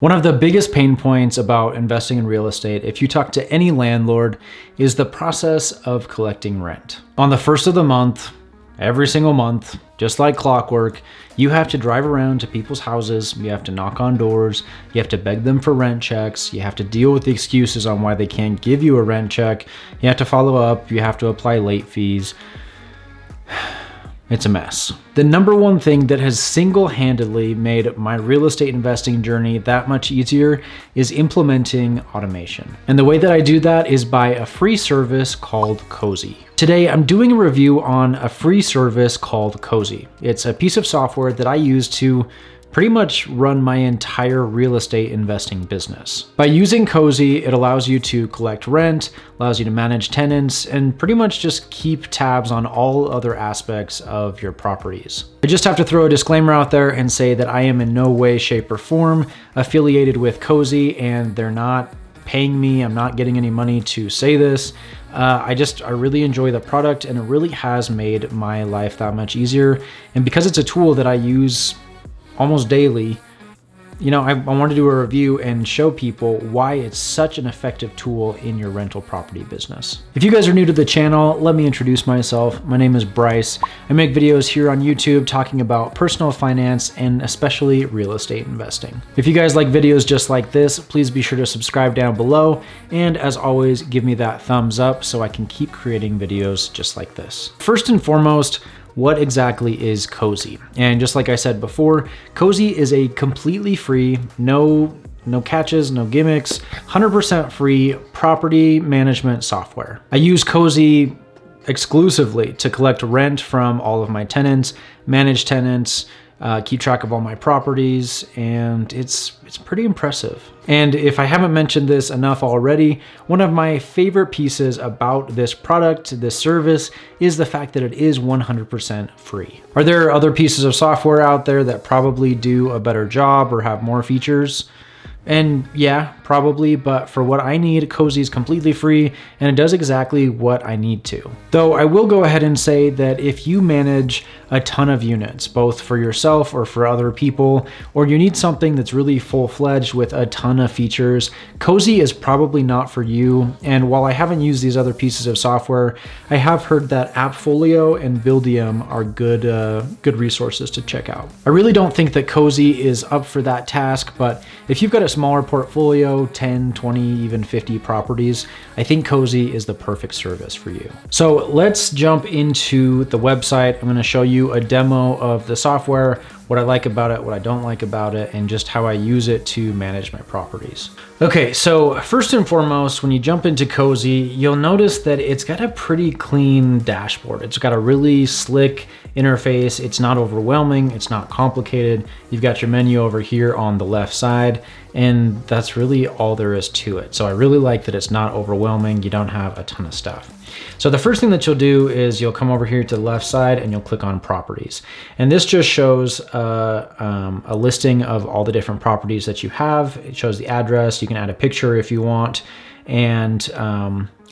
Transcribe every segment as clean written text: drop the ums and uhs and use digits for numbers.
One of the biggest pain points about investing in real estate, if you talk to any landlord, is the process of collecting rent. On the first of the month, every single month, just like clockwork, you have to drive around to people's houses, you have to knock on doors, you have to beg them for rent checks, you have to deal with the excuses on why they can't give you a rent check, you have to follow up, you have to apply late fees. It's a mess. The number one thing that has single-handedly made my real estate investing journey that much easier is implementing automation. And the way that I do that is by a free service called Cozy. Today, I'm doing a review on a free service called Cozy. It's a piece of software that I use to pretty much run my entire real estate investing business. By using Cozy, it allows you to collect rent, allows you to manage tenants, and pretty much just keep tabs on all other aspects of your properties. I just have to throw a disclaimer out there and say that I am in no way, shape, or form affiliated with Cozy, and they're not paying me. I'm not getting any money to say this. I really enjoy the product, and it really has made my life that much easier. And because it's a tool that I use almost daily, I want to do a review and show people why it's such an effective tool in your rental property business. If you guys are new to the channel, let me introduce myself. My name is Bryce. I make videos here on YouTube talking about personal finance and especially real estate investing. If you guys like videos just like this, please be sure to subscribe down below. And as always, give me that thumbs up so I can keep creating videos just like this. First and foremost, what exactly is Cozy? And just like I said before, Cozy is a completely free, no catches, no gimmicks, 100% free property management software. I use Cozy exclusively to collect rent from all of my tenants, manage tenants, keep track of all my properties, and it's pretty impressive. And if I haven't mentioned this enough already, one of my favorite pieces about this product, this service, is the fact that it is 100% free. Are there other pieces of software out there that probably do a better job or have more features? And yeah, probably, but for what I need, Cozy is completely free and it does exactly what I need to. Though I will go ahead and say that if you manage a ton of units, both for yourself or for other people, or you need something that's really full-fledged with a ton of features, Cozy is probably not for you. And while I haven't used these other pieces of software, I have heard that Appfolio and Buildium are good resources to check out. I really don't think that Cozy is up for that task, but if you've got a smaller portfolio, 10, 20, even 50 properties, I think Cozy is the perfect service for you. So let's jump into the website. I'm going to show you a demo of the software, what I like about it, what I don't like about it, and just how I use it to manage my properties. Okay, so first and foremost, when you jump into Cozy, you'll notice that it's got a pretty clean dashboard. It's got a really slick interface. It's not overwhelming. It's not complicated. You've got your menu over here on the left side, and that's really all there is to it. So I really like that it's not overwhelming. You don't have a ton of stuff. So the first thing that you'll do is you'll come over here to the left side and you'll click on properties. And this just shows a listing of all the different properties that you have. It shows the address. You can add a picture if you want. And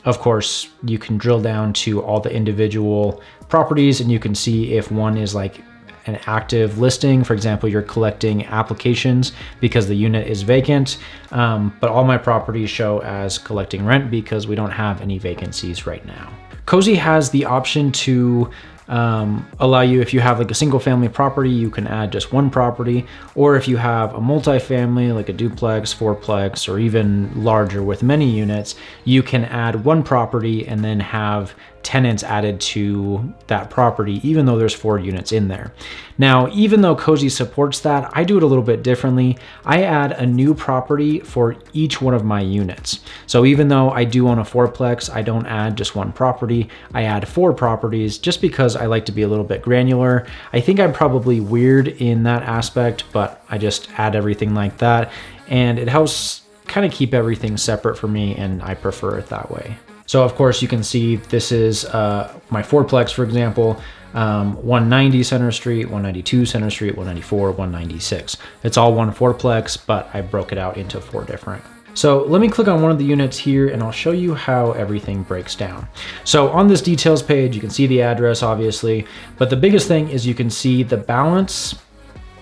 of course, you can drill down to all the individual properties and you can see if one is like an active listing. For example, you're collecting applications because the unit is vacant, but all my properties show as collecting rent because we don't have any vacancies right now. Cozy has the option to allow you, if you have like a single family property, you can add just one property, or if you have a multifamily like a duplex, fourplex, or even larger with many units, you can add one property and then have tenants added to that property, even though there's 4 units in there. Now, even though Cozy supports that, I do it a little bit differently. I add a new property for each one of my units. So even though I do own a fourplex, I don't add just one property. I add 4 properties just because I like to be a little bit granular. I think I'm probably weird in that aspect, but I just add everything like that. And it helps kind of keep everything separate for me, and I prefer it that way. So of course you can see this is my fourplex, for example, 190 Center Street, 192 Center Street, 194, 196. It's all one fourplex, but I broke it out into 4 different. So let me click on one of the units here and I'll show you how everything breaks down. So on this details page, you can see the address obviously, but the biggest thing is you can see the balance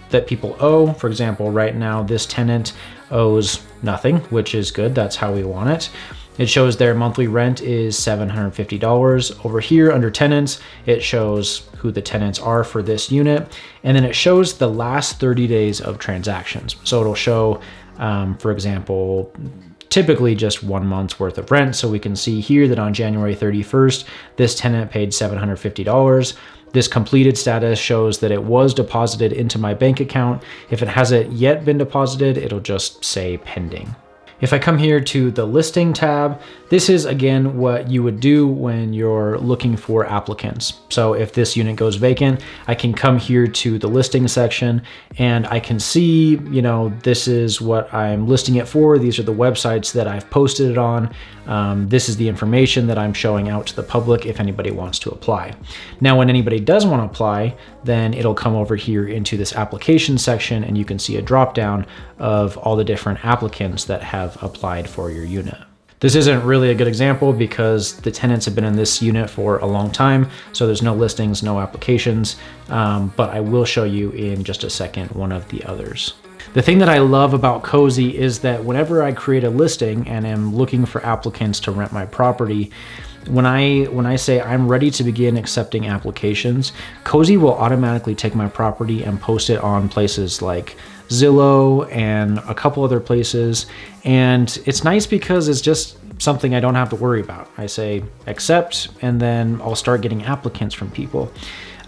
that people owe. For example, right now this tenant owes nothing, which is good. That's how we want it. It shows their monthly rent is $750. Over here under tenants, it shows who the tenants are for this unit. And then it shows the last 30 days of transactions. So it'll show, for example, typically just 1 month's worth of rent. So we can see here that on January 31st, this tenant paid $750. This completed status shows that it was deposited into my bank account. If it hasn't yet been deposited, it'll just say pending. If I come here to the listing tab, this is again what you would do when you're looking for applicants. So if this unit goes vacant, I can come here to the listing section and I can see, this is what I'm listing it for. These are the websites that I've posted it on. This is the information that I'm showing out to the public if anybody wants to apply. Now, when anybody does want to apply, then it'll come over here into this application section and you can see a drop down of all the different applicants that have applied for your unit. This isn't really a good example because the tenants have been in this unit for a long time, so there's no listings, no applications, but I will show you in just a second one of the others. The thing that I love about Cozy is that whenever I create a listing and am looking for applicants to rent my property, when I say I'm ready to begin accepting applications, Cozy will automatically take my property and post it on places like Zillow and a couple other places. And it's nice because it's just something I don't have to worry about. I say accept, and then I'll start getting applicants from people.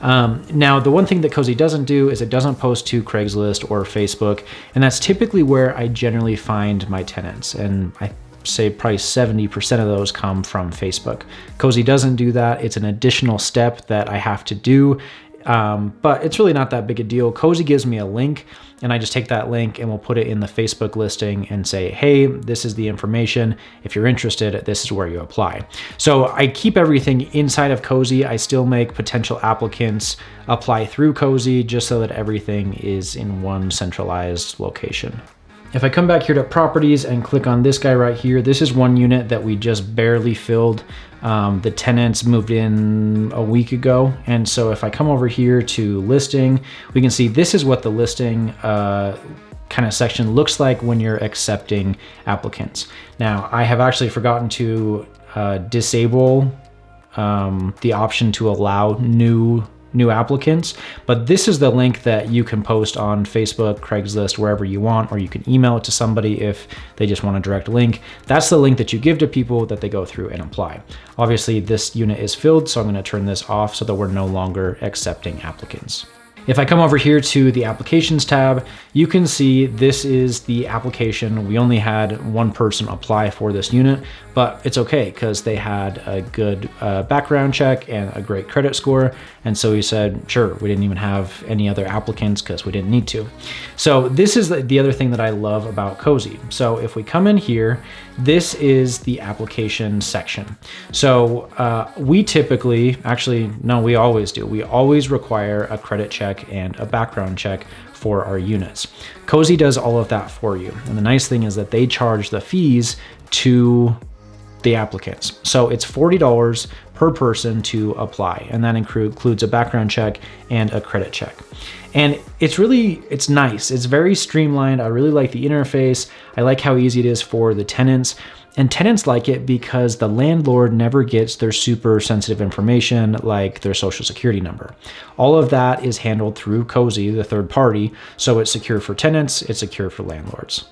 Now, the one thing that Cozy doesn't do is it doesn't post to Craigslist or Facebook, and that's typically where I generally find my tenants. And I say probably 70% of those come from Facebook. Cozy doesn't do that. It's an additional step that I have to do. But it's really not that big a deal. Cozy gives me a link and I just take that link and we'll put it in the Facebook listing and say, hey, this is the information. If you're interested, this is where you apply. So I keep everything inside of Cozy. I still make potential applicants apply through Cozy just so that everything is in one centralized location. If I come back here to properties and click on this guy right here, this is one unit that we just barely filled. The tenants moved in a week ago. And so if I come over here to listing, we can see this is what the listing kind of section looks like when you're accepting applicants. Now, I have actually forgotten to disable the option to allow new applicants, but this is the link that you can post on Facebook, Craigslist, wherever you want, or you can email it to somebody if they just want a direct link. That's the link that you give to people that they go through and apply. Obviously, this unit is filled, so I'm going to turn this off so that we're no longer accepting applicants. If I come over here to the applications tab, you can see this is the application. We only had one person apply for this unit, but it's okay because they had a good background check and a great credit score. And so we said, sure, we didn't even have any other applicants because we didn't need to. So this is the other thing that I love about Cozy. So if we come in here, this is the application section. So we typically, actually, no, we always do. We always require a credit check and a background check for our units. Cozy does all of that for you. And the nice thing is that they charge the fees to the applicants. So it's $40 per person to apply. And that includes a background check and a credit check. And it's nice. It's very streamlined. I really like the interface. I like how easy it is for the tenants. And tenants like it because the landlord never gets their super sensitive information like their social security number. All of that is handled through Cozy, the third party. So it's secure for tenants, it's secure for landlords.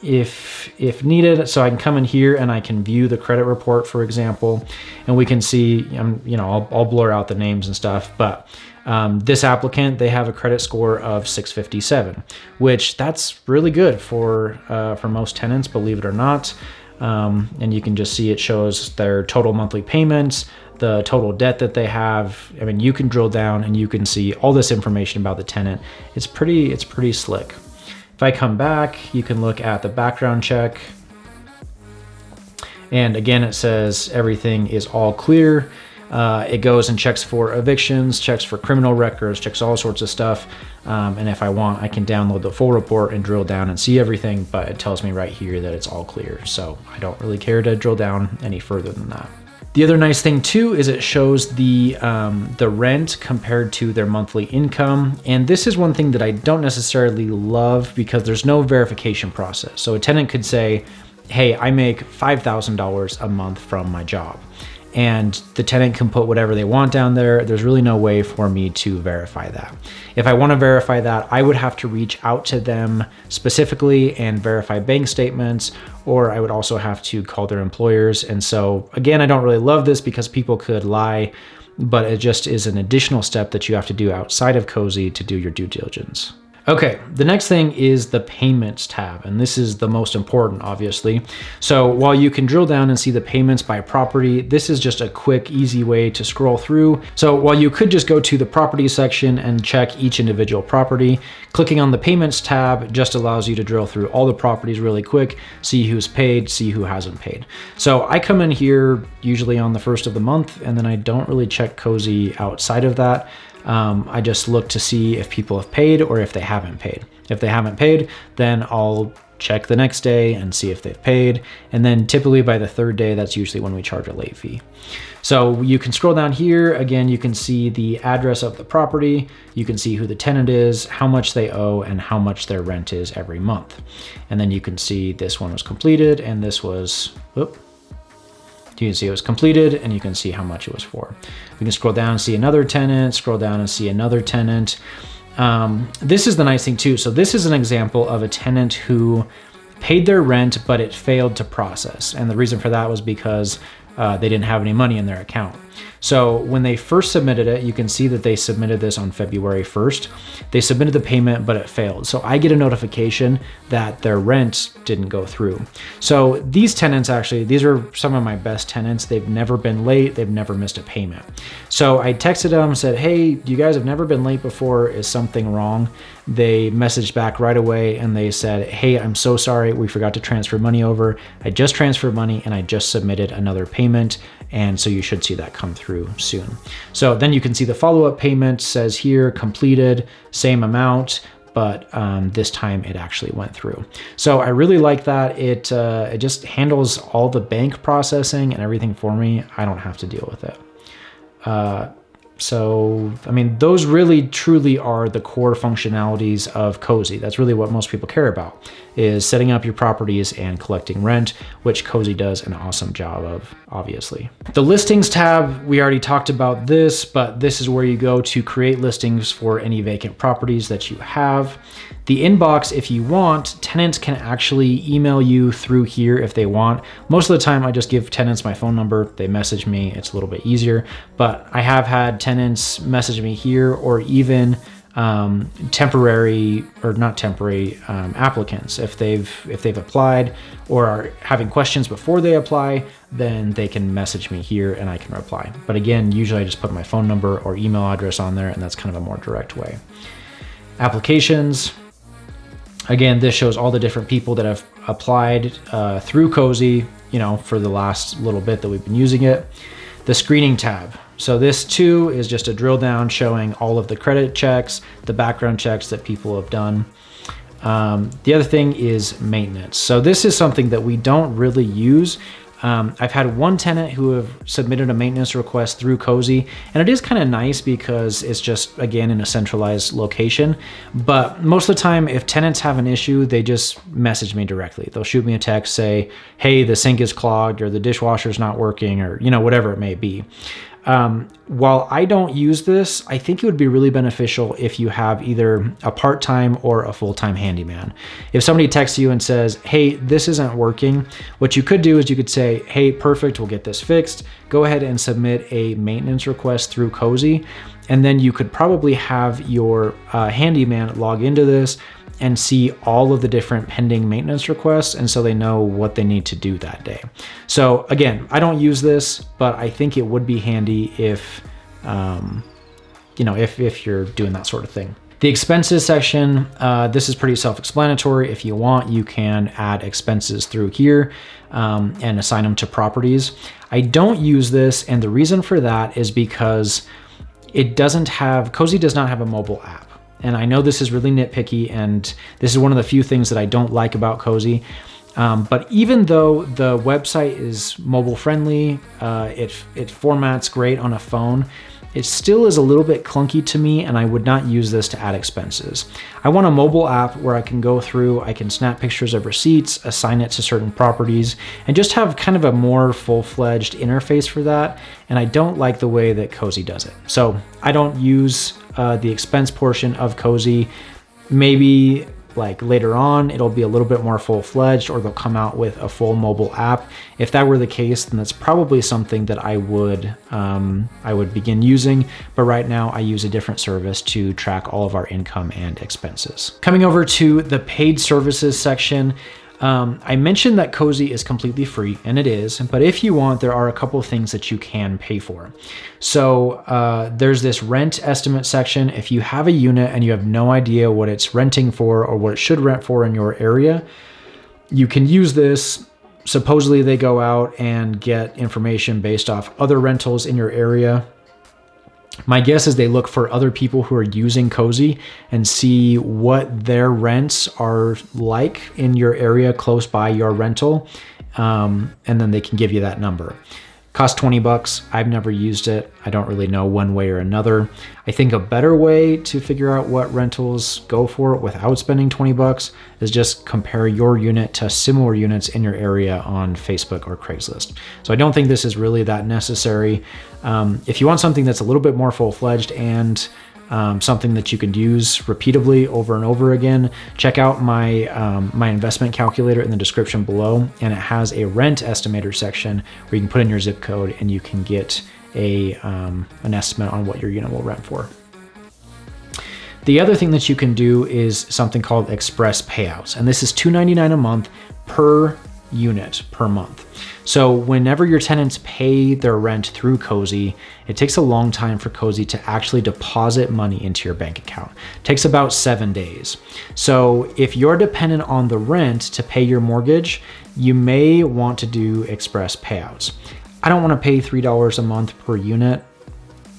If needed, so I can come in here and I can view the credit report, for example, and we can see, I'll blur out the names and stuff, but this applicant, they have a credit score of 657, which that's really good for most tenants, believe it or not. And you can just see it shows their total monthly payments, the total debt that they have. I mean, you can drill down and you can see all this information about the tenant. It's pretty slick. If I come back, you can look at the background check. And again, it says everything is all clear. It goes and checks for evictions, checks for criminal records, checks all sorts of stuff. And if I want, I can download the full report and drill down and see everything, but it tells me right here that it's all clear. So I don't really care to drill down any further than that. The other nice thing too is it shows the rent compared to their monthly income. And this is one thing that I don't necessarily love because there's no verification process. So a tenant could say, hey, I make $5,000 a month from my job. And the tenant can put whatever they want down there. There's really no way for me to verify that. If I want to verify that, I would have to reach out to them specifically and verify bank statements, or I would also have to call their employers. And so again, I don't really love this because people could lie, but it just is an additional step that you have to do outside of Cozy to do your due diligence. Okay, the next thing is the Payments tab, and this is the most important, obviously. So while you can drill down and see the payments by property, this is just a quick, easy way to scroll through. So while you could just go to the property section and check each individual property, clicking on the Payments tab just allows you to drill through all the properties really quick, see who's paid, see who hasn't paid. So I come in here usually on the first of the month, and then I don't really check Cozy outside of that. I just look to see if people have paid or if they haven't paid. If they haven't paid, then I'll check the next day and see if they've paid. And then typically by the third day, that's usually when we charge a late fee. So you can scroll down here. Again, you can see the address of the property. You can see who the tenant is, how much they owe, and how much their rent is every month. And then you can see this one was completed and this was, you can see it was completed and you can see how much it was for. We can scroll down and see another tenant, scroll down and see another tenant. This is the nice thing too. So this is an example of a tenant who paid their rent, but it failed to process. And the reason for that was because they didn't have any money in their account. So when they first submitted it, you can see that they submitted this on February 1st. They submitted the payment, but it failed. So I get a notification that their rent didn't go through. So these tenants actually, these are some of my best tenants. They've never been late. They've never missed a payment. So I texted them and said, hey, you guys have never been late before. Is something wrong? They messaged back right away and they said, hey, I'm so sorry. We forgot to transfer money over. I just transferred money and I just submitted another payment. And so you should see that come through soon. So then you can see the follow-up payment says here completed, same amount, but this time it actually went through. So I really like that. It just handles all the bank processing and everything for me. I don't have to deal with it. So, I mean, those really truly are the core functionalities of Cozy. That's really what most people care about, is setting up your properties and collecting rent, which Cozy does an awesome job of, obviously. The Listings tab, we already talked about this, but this is where you go to create listings for any vacant properties that you have. The inbox, if you want, tenants can actually email you through here if they want. Most of the time, I just give tenants my phone number. They message me. It's a little bit easier, but I have had tenants message me here, or even temporary or not temporary applicants. If they've applied or are having questions before they apply, then they can message me here and I can reply. But again, usually I just put my phone number or email address on there, and that's kind of a more direct way. Applications. Again, this shows all the different people that have applied through Cozy, for the last little bit that we've been using it. The Screening tab. So this too is just a drill down showing all of the credit checks, the background checks that people have done. The other thing is maintenance. So this is something that we don't really use. I've had one tenant who have submitted a maintenance request through Cozy, and it is kind of nice because it's just, again, in a centralized location. But most of the time, if tenants have an issue, they just message me directly. They'll shoot me a text, say, hey, the sink is clogged, or the dishwasher's not working, or whatever it may be. While I don't use this, I think it would be really beneficial if you have either a part-time or a full-time handyman. If somebody texts you and says, hey, this isn't working, what you could do is you could say, hey, perfect, we'll get this fixed. Go ahead and submit a maintenance request through Cozy. And then you could probably have your handyman log into this and see all of the different pending maintenance requests, and so they know what they need to do that day. So again, I don't use this, but I think it would be handy if if you're doing that sort of thing. The expenses section, this is pretty self-explanatory. If you want, you can add expenses through here and assign them to properties. I don't use this, and the reason for that is because Cozy does not have a mobile app. And I know this is really nitpicky, and this is one of the few things that I don't like about Cozy. But even though the website is mobile friendly, it formats great on a phone, it still is a little bit clunky to me, and I would not use this to add expenses. I want a mobile app where I can go through, I can snap pictures of receipts, assign it to certain properties, and just have kind of a more full-fledged interface for that. And I don't like the way that Cozy does it. So I don't use the expense portion of Cozy. Maybe like later on, it'll be a little bit more full-fledged, or they'll come out with a full mobile app. If that were the case, then that's probably something that I would begin using. But right now I use a different service to track all of our income and expenses. Coming over to the paid services section, I mentioned that Cozy is completely free, and it is, but if you want, there are a couple of things that you can pay for. So there's this rent estimate section. If you have a unit and you have no idea what it's renting for or what it should rent for in your area, you can use this. Supposedly they go out and get information based off other rentals in your area. My guess is they look for other people who are using Cozy and see what their rents are like in your area close by your rental, and then they can give you that number. Costs 20 bucks. I've never used it. I don't really know one way or another. I think a better way to figure out what rentals go for without spending 20 bucks is just compare your unit to similar units in your area on Facebook or Craigslist. So I don't think this is really that necessary. If you want something that's a little bit more full-fledged and something that you could use repeatedly over and over again, check out my my investment calculator in the description below, and it has a rent estimator section where you can put in your zip code and you can get an estimate on what your unit will rent for. The other thing that you can do is something called express payouts, and this is $2.99 a month per unit per month. So whenever your tenants pay their rent through Cozy, it takes a long time for Cozy to actually deposit money into your bank account. It takes about 7 days. So if you're dependent on the rent to pay your mortgage, you may want to do express payouts. I don't want to pay $3 a month per unit.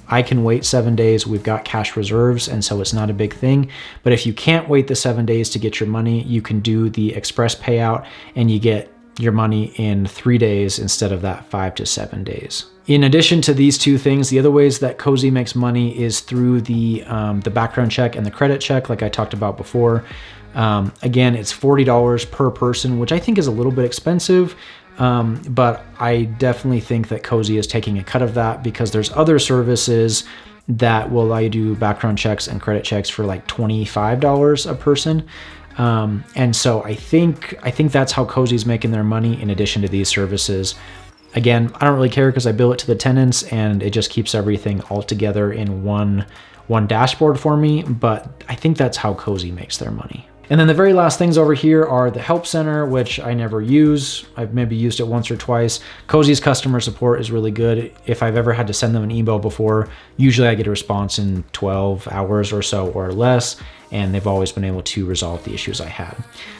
I can wait 7 days. We've got cash reserves, and so it's not a big thing. But if you can't wait the 7 days to get your money, you can do the express payout and you get your money in 3 days instead of that 5 to 7 days. In addition to these two things, the other ways that Cozy makes money is through the background check and the credit check, like I talked about before. Again, it's $40 per person, which I think is a little bit expensive, but I definitely think that Cozy is taking a cut of that because there's other services that will allow you to do background checks and credit checks for like $25 a person. And so I think that's how Cozy's making their money in addition to these services. Again, I don't really care because I bill it to the tenants and it just keeps everything all together in one dashboard for me, but I think that's how Cozy makes their money. And then the very last things over here are the help center, which I never use. I've maybe used it once or twice. Cozy's customer support is really good. If I've ever had to send them an email before, usually I get a response in 12 hours or so or less, and they've always been able to resolve the issues I had.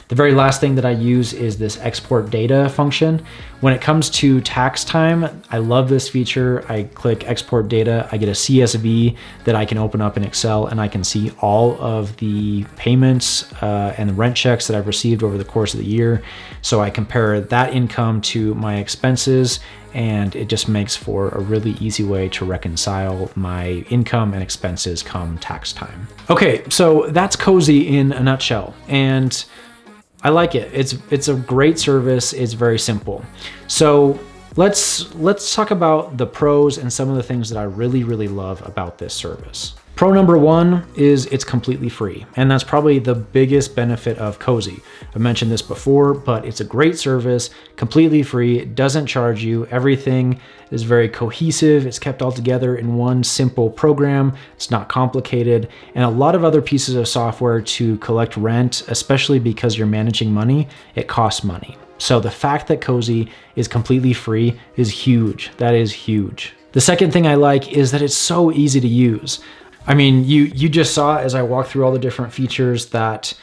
The very last thing that I use is this export data function. When it comes to tax time, I love this feature. I click export data, I get a CSV that I can open up in Excel, and I can see all of the payments and the rent checks that I've received over the course of the year. So I compare that income to my expenses, and it just makes for a really easy way to reconcile my income and expenses come tax time. Okay, so that's Cozy in a nutshell, and I like it. It's a great service. It's very simple. So let's talk about the pros and some of the things that I really love about this service. Pro number one is it's completely free, and that's probably the biggest benefit of Cozy. I mentioned this before, but it's a great service, completely free, it doesn't charge you. Everything is very cohesive, it's kept all together in one simple program, it's not complicated, and a lot of other pieces of software to collect rent, especially because you're managing money, it costs money. So the fact that Cozy is completely free is huge. That is huge. The second thing I like is that it's so easy to use. I mean, you just saw as I walked through all the different features that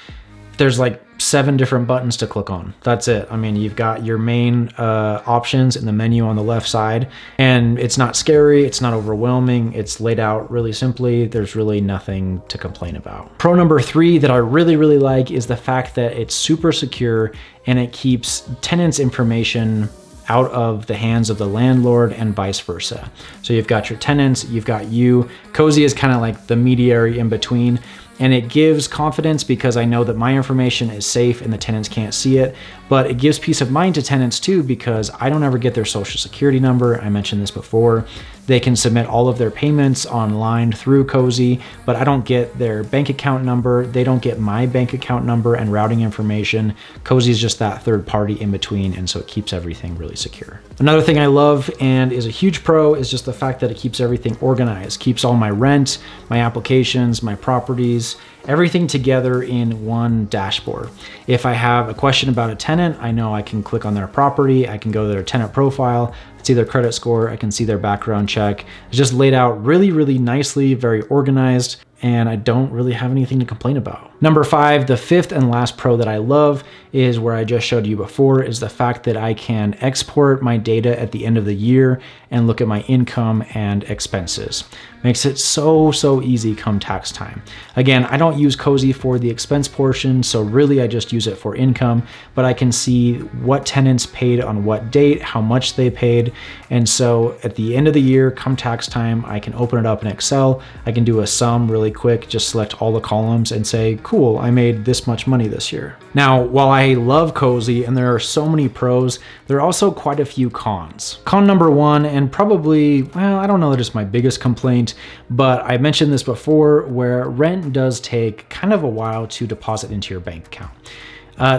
there's like 7 different buttons to click on. That's it. I mean, you've got your main options in the menu on the left side, and it's not scary. It's not overwhelming. It's laid out really simply. There's really nothing to complain about. Pro number 3 that I really, really like is the fact that it's super secure and it keeps tenants' information out of the hands of the landlord and vice versa. So you've got your tenants, you've got you. Cozy is kind of like the mediary in between. And it gives confidence because I know that my information is safe and the tenants can't see it, but it gives peace of mind to tenants too because I don't ever get their social security number. I mentioned this before. They can submit all of their payments online through Cozy, but I don't get their bank account number. They don't get my bank account number and routing information. Cozy is just that third party in between, and so it keeps everything really secure. Another thing I love and is a huge pro is just the fact that it keeps everything organized, keeps all my rent, my applications, my properties, everything together in one dashboard. If I have a question about a tenant, I know I can click on their property, I can go to their tenant profile, see their credit score, I can see their background check. It's just laid out really, really nicely, very organized, and I don't really have anything to complain about. Number 5, the 5th and last pro that I love is where I just showed you before, is the fact that I can export my data at the end of the year and look at my income and expenses. Makes it so easy come tax time. Again, I don't use Cozy for the expense portion, so really I just use it for income, but I can see what tenants paid on what date, how much they paid, and so at the end of the year, come tax time, I can open it up in Excel, I can do a sum really quick, just select all the columns and say, cool, I made this much money this year. Now, while I love Cozy and there are so many pros, there are also quite a few cons. Con number 1, and probably, well, I don't know that it's my biggest complaint, but I mentioned this before, where rent does take kind of a while to deposit into your bank account.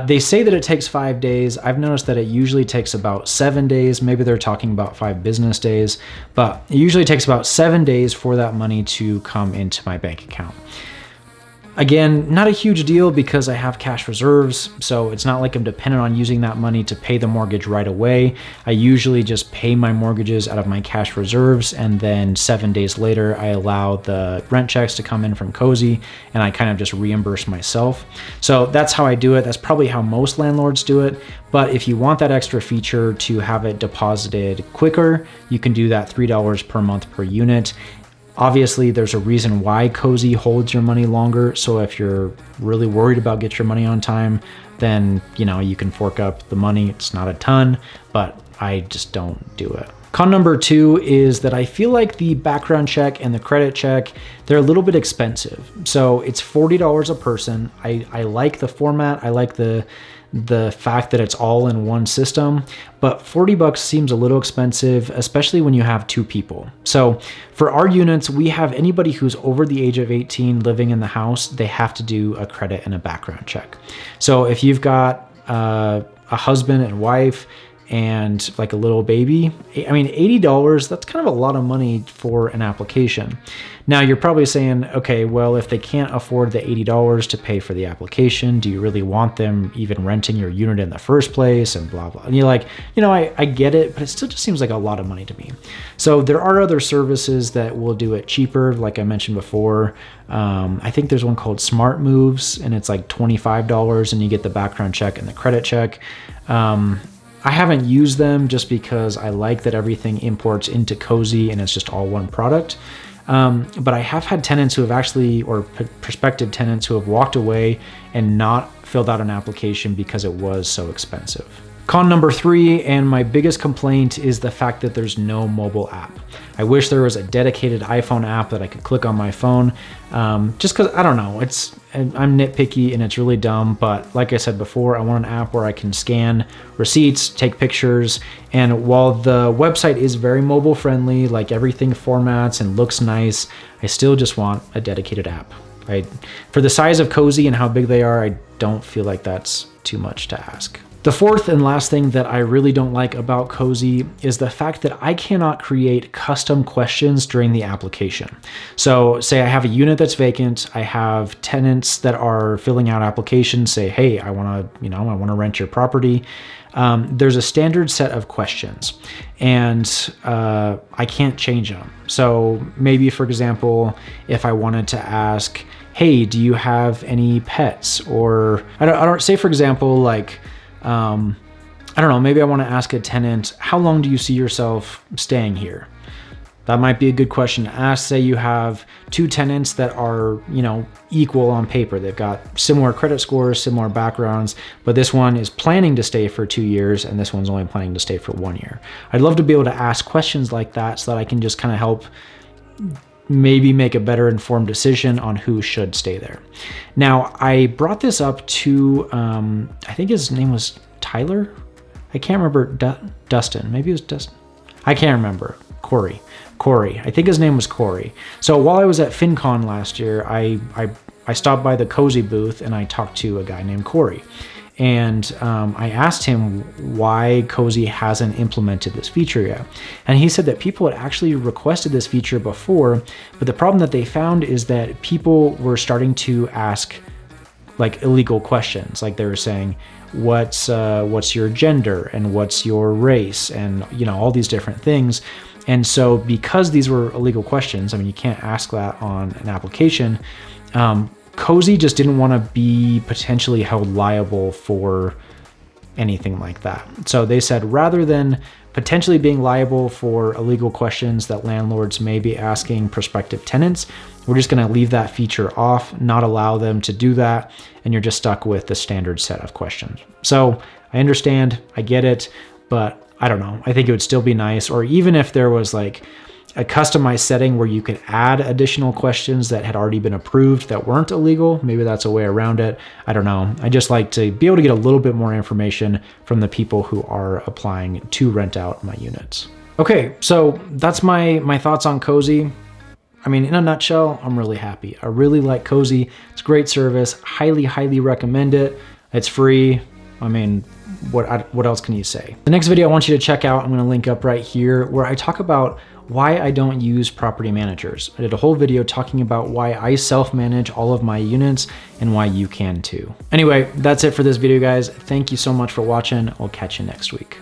They say that it takes 5 days. I've noticed that it usually takes about 7 days. Maybe they're talking about 5 business days, but it usually takes about 7 days for that money to come into my bank account. Again, not a huge deal because I have cash reserves, so it's not like I'm dependent on using that money to pay the mortgage right away. I usually just pay my mortgages out of my cash reserves, and then 7 days later, I allow the rent checks to come in from Cozy, and I kind of just reimburse myself. So that's how I do it. That's probably how most landlords do it. But if you want that extra feature to have it deposited quicker, you can do that $3 per month per unit. Obviously, there's a reason why Cozy holds your money longer. So if you're really worried about getting your money on time, then you can fork up the money. It's not a ton, but I just don't do it. Con number 2 is that I feel like the background check and the credit check, they're a little bit expensive. So it's $40 a person. I like the format. I like the fact that it's all in one system, but $40 seems a little expensive, especially when you have 2 people. So for our units, we have anybody who's over the age of 18 living in the house, they have to do a credit and a background check. So if you've got a husband and wife and like a little baby, I mean, $80, that's kind of a lot of money for an application. Now you're probably saying, okay, well, if they can't afford the $80 to pay for the application, do you really want them even renting your unit in the first place, and blah, blah. And you're like, I get it, but it still just seems like a lot of money to me. So there are other services that will do it cheaper. Like I mentioned before, I think there's one called Smart Moves, and it's like $25 and you get the background check and the credit check. I haven't used them just because I like that everything imports into Cozy and it's just all one product. But I have had tenants who have actually, or prospective tenants who have walked away and not filled out an application because it was so expensive. Con number 3, and my biggest complaint, is the fact that there's no mobile app. I wish there was a dedicated iPhone app that I could click on my phone, just because, I don't know, I'm nitpicky and it's really dumb, but like I said before, I want an app where I can scan receipts, take pictures, and while the website is very mobile friendly, like everything formats and looks nice, I still just want a dedicated app. For the size of Cozy and how big they are, I don't feel like that's too much to ask. The 4th and last thing that I really don't like about Cozy is the fact that I cannot create custom questions during the application. So say I have a unit that's vacant, I have tenants that are filling out applications, say, hey, I want to rent your property. There's a standard set of questions and I can't change them. So maybe, for example, if I wanted to ask, hey, do you have any pets? Or I don't say, for example, like, I don't know, maybe I want to ask a tenant, how long do you see yourself staying here? That might be a good question to ask. Say you have two tenants that are, equal on paper. They've got similar credit scores, similar backgrounds, but this one is planning to stay for 2 years and this one's only planning to stay for 1 year. I'd love to be able to ask questions like that so that I can just kind of help maybe make a better informed decision on who should stay there. Now, I brought this up to, I think his name was Tyler. I can't remember, Dustin, maybe it was Dustin. I can't remember, Corey, I think his name was Corey. So while I was at FinCon last year, I stopped by the Cozy booth and I talked to a guy named Corey. And I asked him why Cozy hasn't implemented this feature yet. And he said that people had actually requested this feature before, but the problem that they found is that people were starting to ask like illegal questions. Like they were saying, what's your gender and what's your race, and all these different things. And so because these were illegal questions, I mean, you can't ask that on an application, Cozy just didn't want to be potentially held liable for anything like that. So they said, rather than potentially being liable for illegal questions that landlords may be asking prospective tenants, we're just going to leave that feature off, not allow them to do that, and you're just stuck with the standard set of questions. So I understand, I get it, but I don't know. I think it would still be nice, or even if there was like a customized setting where you could add additional questions that had already been approved that weren't illegal, maybe that's a way around it. I don't know. I just like to be able to get a little bit more information from the people who are applying to rent out my units. Okay, so that's my thoughts on Cozy. I mean, in a nutshell, I'm really happy. I really like Cozy. It's great service. Highly recommend it. It's free. I mean, what else can you say? The next video I want you to check out, I'm going to link up right here, where I talk about why I don't use property managers. I did a whole video talking about why I self-manage all of my units and why you can too. Anyway, that's it for this video, guys. Thank you so much for watching. I'll catch you next week.